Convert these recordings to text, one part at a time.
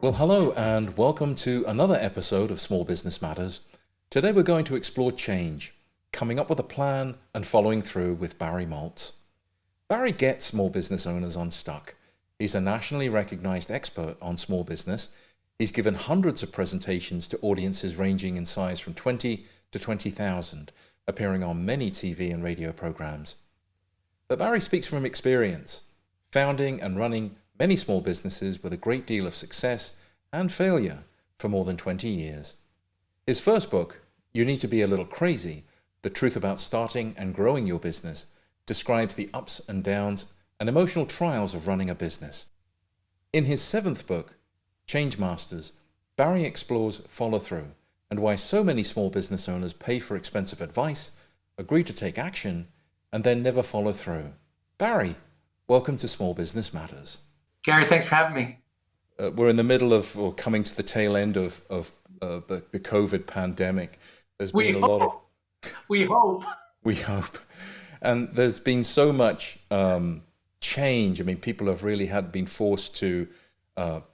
Well, hello and welcome to another episode of Small Business Matters. Today we're going to explore change, coming up with a plan and following through with Barry Moltz. Barry gets small business owners unstuck. He's a nationally recognized expert on small business. He's given hundreds of presentations to audiences ranging in size from 20 to 20,000, appearing on many TV and radio programs. But Barry speaks from experience, founding and running many small businesses with a great deal of success and failure for more than 20 years. His first book, You Need to Be a Little Crazy, The Truth About Starting and Growing Your Business, describes the ups and downs and emotional trials of running a business. In his seventh book, Change Masters, Barry explores follow-through and why so many small business owners pay for expensive advice, agree to take action, and then never follow through. Barry, welcome to Small Business Matters. Gary, thanks for having me. We're in the middle of, or coming to the tail end of the COVID pandemic. There's been a lot of... We hope. We hope. And there's been so much change. I mean, people have really been forced to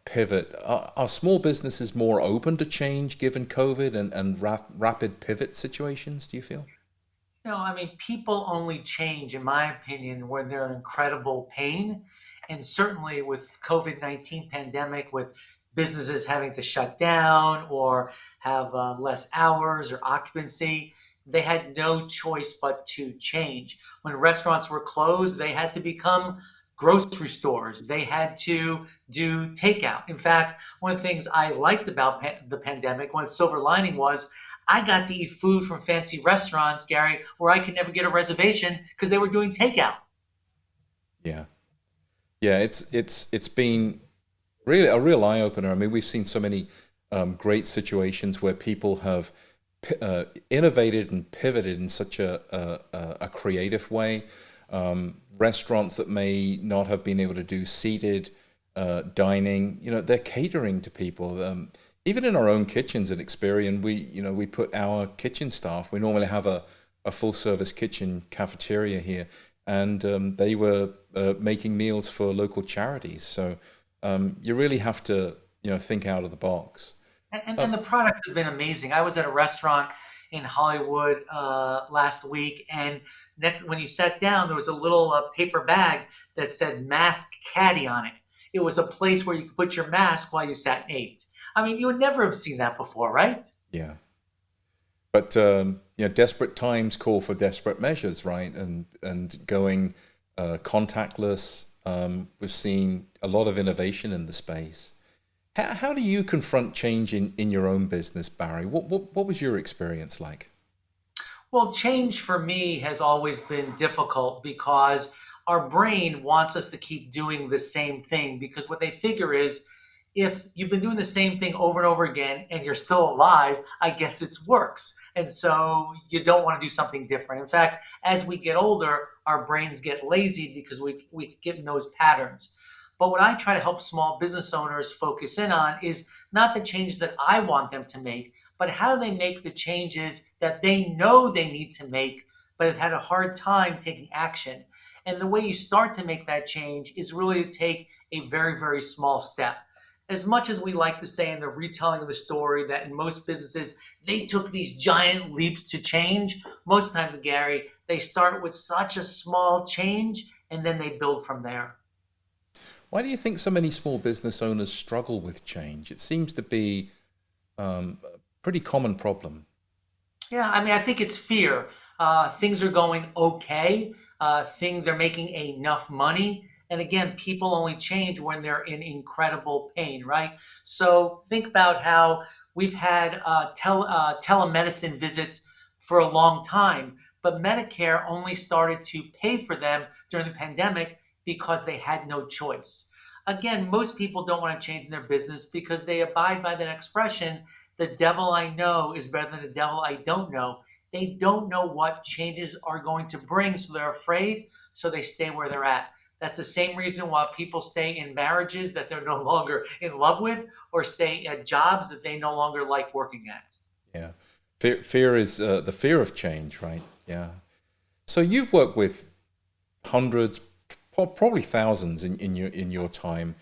pivot. Are small businesses more open to change given COVID and rapid pivot situations, do you feel? People only change, in my opinion, when they're in incredible pain. And certainly with COVID-19 pandemic, with businesses having to shut down or have less hours or occupancy, they had no choice but to change. When restaurants were closed, they had to become grocery stores. They had to do takeout. In fact, one of the things I liked about the pandemic, one silver lining was I got to eat food from fancy restaurants, Gary, where I could never get a reservation because they were doing takeout. Yeah. Yeah, it's been really a real eye-opener. I mean, we've seen so many great situations where people have innovated and pivoted in such a creative way. Restaurants that may not have been able to do seated dining, they're catering to people. Even in our own kitchens at Experian, we put our kitchen staff. We normally have a full-service kitchen cafeteria here, and they were making meals for local charities. So you really have to, think out of the box. And the products have been amazing. I was at a restaurant in Hollywood last week, and when you sat down, there was a little paper bag that said "Mask Caddy" on it. It was a place where you could put your mask while you sat and ate. I mean, you would never have seen that before, right? Yeah. But desperate times call for desperate measures, right? And going contactless. We've seen a lot of innovation in the space. How do you confront change in your own business, Barry? What was your experience like? Well, change for me has always been difficult because our brain wants us to keep doing the same thing, because what they figure is if you've been doing the same thing over and over again and you're still alive, I guess it works. And so you don't want to do something different. In fact, as we get older, our brains get lazy because we get in those patterns. But what I try to help small business owners focus in on is not the changes that I want them to make, but how do they make the changes that they know they need to make, but have had a hard time taking action. And the way you start to make that change is really to take a very, very small step. As much as we like to say in the retelling of the story that in most businesses, they took these giant leaps to change, most of the time, Gary, they start with such a small change and then they build from there. Why do you think so many small business owners struggle with change? It seems to be a pretty common problem. Yeah, I think it's fear. Things are going okay. They're making enough money. And again, people only change when they're in incredible pain, right? So think about how we've had telemedicine visits for a long time, but Medicare only started to pay for them during the pandemic because they had no choice. Again, most people don't want to change their business because they abide by that expression, the devil I know is better than the devil I don't know. They don't know what changes are going to bring, so they're afraid, so they stay where they're at. That's the same reason why people stay in marriages that they're no longer in love with, or stay at jobs that they no longer like working at. Yeah. Fear is the fear of change, right? Yeah. So you've worked with hundreds, probably thousands in your time.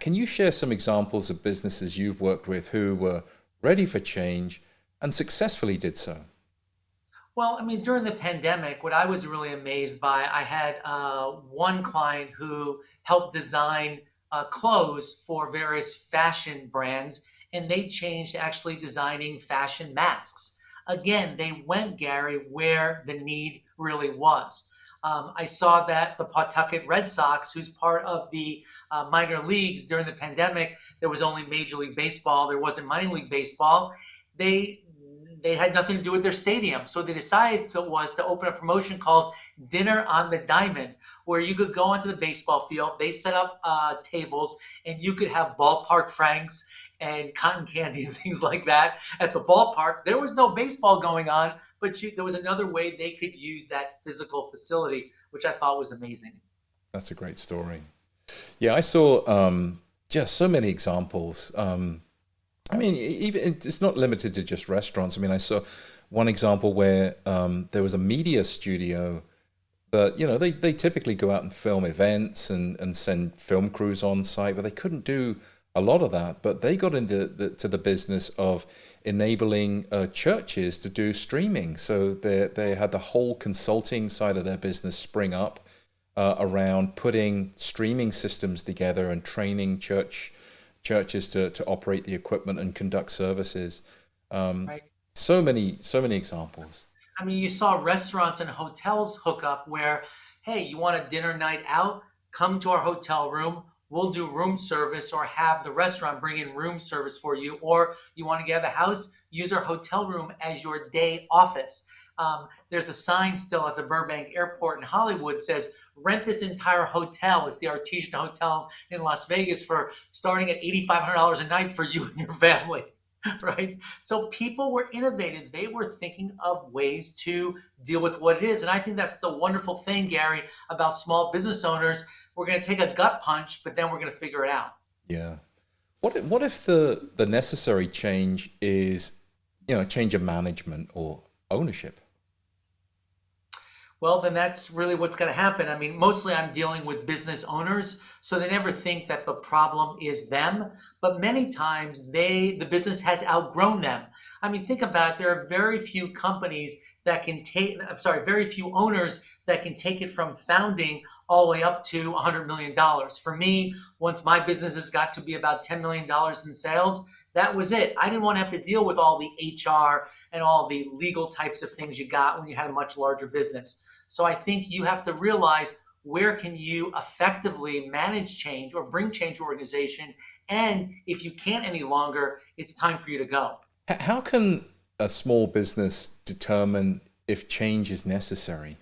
Can you share some examples of businesses you've worked with who were ready for change and successfully did so? Well, I mean, during the pandemic, what I was really amazed by, I had one client who helped design clothes for various fashion brands, and they changed to actually designing fashion masks. Again, they went, Gary, where the need really was. I saw that the Pawtucket Red Sox, who's part of the minor leagues during the pandemic, there was only Major League Baseball, there wasn't minor league baseball. They they had nothing to do with their stadium. So they decided to open a promotion called Dinner on the Diamond, where you could go onto the baseball field. They set up tables, and you could have ballpark franks and cotton candy and things like that at the ballpark. There was no baseball going on, but there was another way they could use that physical facility, which I thought was amazing. That's a great story. Yeah, I saw just so many examples. I mean, even it's not limited to just restaurants. I mean, I saw one example where there was a media studio that, they typically go out and film events and send film crews on site, but they couldn't do a lot of that. But they got into to the business of enabling churches to do streaming. So they had the whole consulting side of their business spring up around putting streaming systems together and training churches to operate the equipment and conduct services. Um, Right. so many examples. I mean, you saw restaurants and hotels hook up where, hey, you want a dinner night out? Come to our hotel room. We'll do room service or have the restaurant bring in room service for you. Or you want to get out of the house? Use our hotel room as your day office. There's a sign still at the Burbank Airport in Hollywood says, rent this entire hotel. It's the Artesian Hotel in Las Vegas for starting at $8,500 a night for you and your family. Right? So people were innovative. They were thinking of ways to deal with what it is. And I think that's the wonderful thing, Gary, about small business owners. We're going to take a gut punch, but then we're going to figure it out. Yeah. What if the necessary change is, change of management or ownership? Well, then that's really what's going to happen. I mean, mostly I'm dealing with business owners, so they never think that the problem is them, but many times the business has outgrown them. I mean, think about it, there are very few companies that can take, I'm sorry, very few owners that can take it from founding all the way up to $100 million. For me, once my business has got to be about $10 million in sales, that was it. I didn't want to have to deal with all the HR and all the legal types of things you got when you had a much larger business. So I think you have to realize where can you effectively manage change or bring change to your organization. And if you can't any longer, it's time for you to go. How can a small business determine if change is necessary?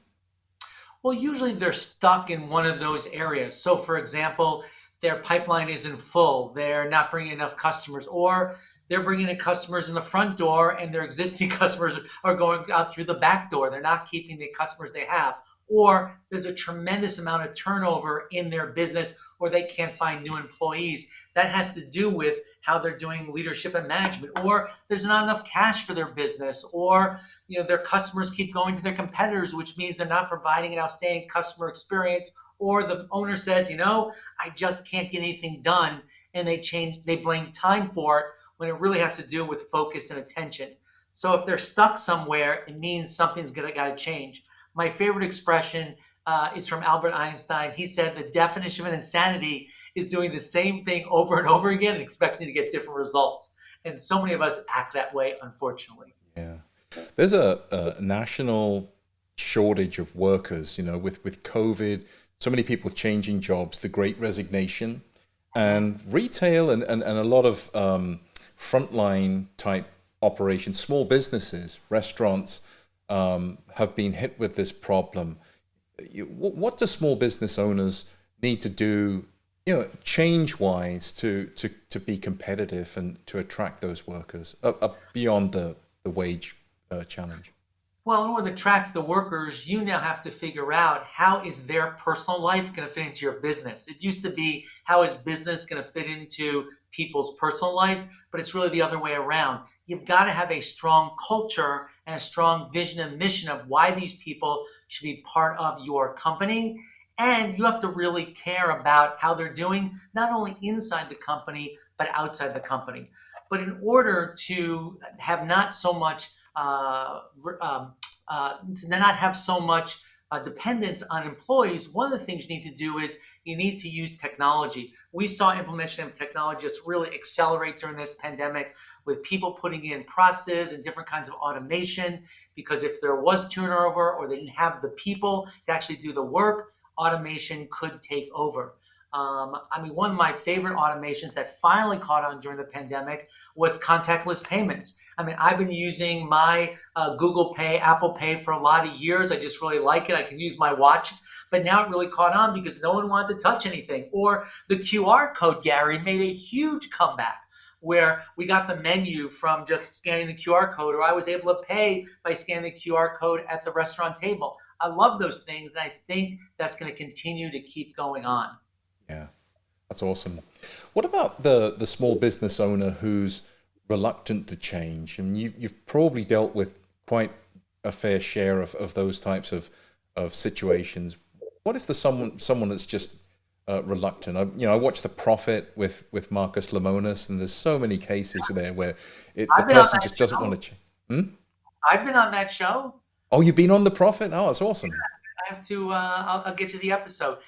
Well, usually they're stuck in one of those areas. So, for example, their pipeline isn't full, they're not bringing enough customers, or they're bringing in customers in the front door and their existing customers are going out through the back door. They're not keeping the customers they have. Or there's a tremendous amount of turnover in their business, or they can't find new employees. That has to do with how they're doing leadership and management, or there's not enough cash for their business, or their customers keep going to their competitors, which means they're not providing an outstanding customer experience, or the owner says, I just can't get anything done, and they blame time for it when it really has to do with focus and attention. So if they're stuck somewhere, it means something's got to change. My favorite expression is from Albert Einstein. He said the definition of insanity is doing the same thing over and over again and expecting to get different results. And so many of us act that way, unfortunately. Yeah. There's a national shortage of workers, with COVID, so many people changing jobs, the great resignation, and retail and a lot of frontline type operations, small businesses, restaurants have been hit with this problem. What do small business owners need to do, change wise to be competitive and to attract those workers up beyond the wage challenge? Well, in order to attract the workers, you now have to figure out how is their personal life going to fit into your business. It used to be how is business going to fit into people's personal life, but it's really the other way around. You've got to have a strong culture and a strong vision and mission of why these people should be part of your company. And you have to really care about how they're doing, not only inside the company, but outside the company. But in order to have not so much, to not have so much dependence on employees, one of the things you need to do is you need to use technology. We saw implementation of technology just really accelerate during this pandemic with people putting in processes and different kinds of automation, because if there was turnover or they didn't have the people to actually do the work, automation could take over. One of my favorite automations that finally caught on during the pandemic was contactless payments. I've been using my Google Pay, Apple Pay for a lot of years. I just really like it. I can use my watch, but now it really caught on because no one wanted to touch anything. Or the QR code, Gary, made a huge comeback where we got the menu from just scanning the QR code, or I was able to pay by scanning the QR code at the restaurant table. I love those things, and I think that's going to continue to keep going on. Yeah, that's awesome. What about the small business owner who's reluctant to change? And you've probably dealt with quite a fair share of those types of situations. What if there's someone that's just reluctant? I watched The Profit with Marcus Lemonis, and there's so many cases there where the person just doesn't want to change. I've been on that show. Oh, you've been on The Profit? Oh, that's awesome. I have to. I'll get to the episode.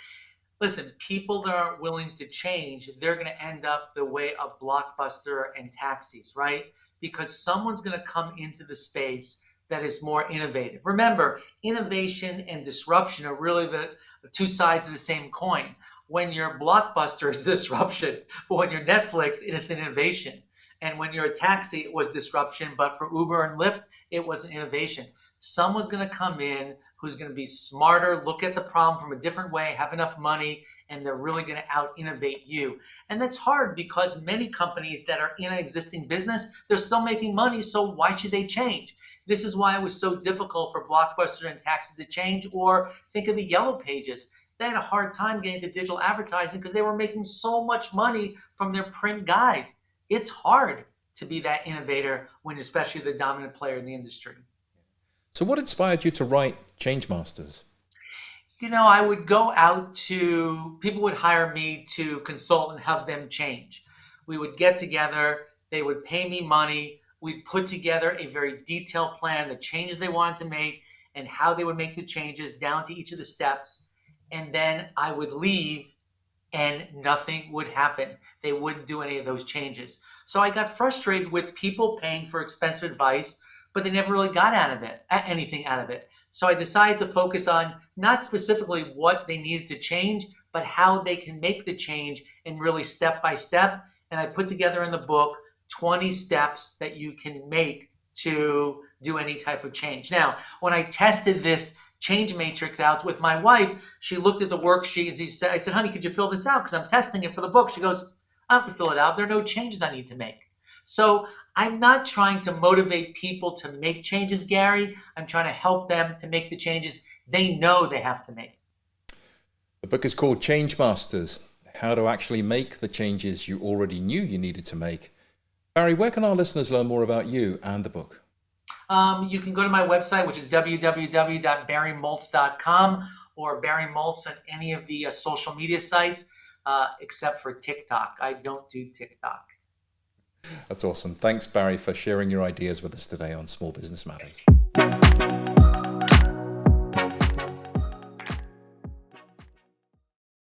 Listen, people that aren't willing to change, they're going to end up the way of Blockbuster and taxis, right? Because someone's going to come into the space that is more innovative. Remember, innovation and disruption are really the two sides of the same coin. When you're Blockbuster, it's disruption, but when you're Netflix, it is an innovation. And when you're a taxi, it was disruption, but for Uber and Lyft, it was an innovation. Someone's going to come in who's going to be smarter, look at the problem from a different way, have enough money, and they're really going to out-innovate you. And that's hard because many companies that are in an existing business, they're still making money, so why should they change? This is why it was so difficult for Blockbuster and taxis to change. Or think of the Yellow Pages. They had a hard time getting to digital advertising because they were making so much money from their print guide. It's hard to be that innovator when you're especially the dominant player in the industry. So what inspired you to write Change Masters? I would go out to, people would hire me to consult and have them change. We would get together, they would pay me money, we'd put together a very detailed plan, the changes they wanted to make, and how they would make the changes down to each of the steps. And then I would leave and nothing would happen. They wouldn't do any of those changes. So I got frustrated with people paying for expensive advice, but they never really got anything out of it. So I decided to focus on not specifically what they needed to change, but how they can make the change and really step by step. And I put together in the book 20 steps that you can make to do any type of change. Now, when I tested this change matrix out with my wife, she looked at the worksheet and I said, honey, could you fill this out? Because I'm testing it for the book. She goes, I don't have to fill it out. There are no changes I need to make. So I'm not trying to motivate people to make changes, Gary. I'm trying to help them to make the changes they know they have to make. The book is called Change Masters, How to Actually Make the Changes You Already Knew You Needed to Make. Barry, where can our listeners learn more about you and the book? You can go to my website, which is www.barrymoltz.com, or Barry Moltz on any of the social media sites, except for TikTok. I don't do TikTok. That's awesome. Thanks, Barry, for sharing your ideas with us today on Small Business Matters.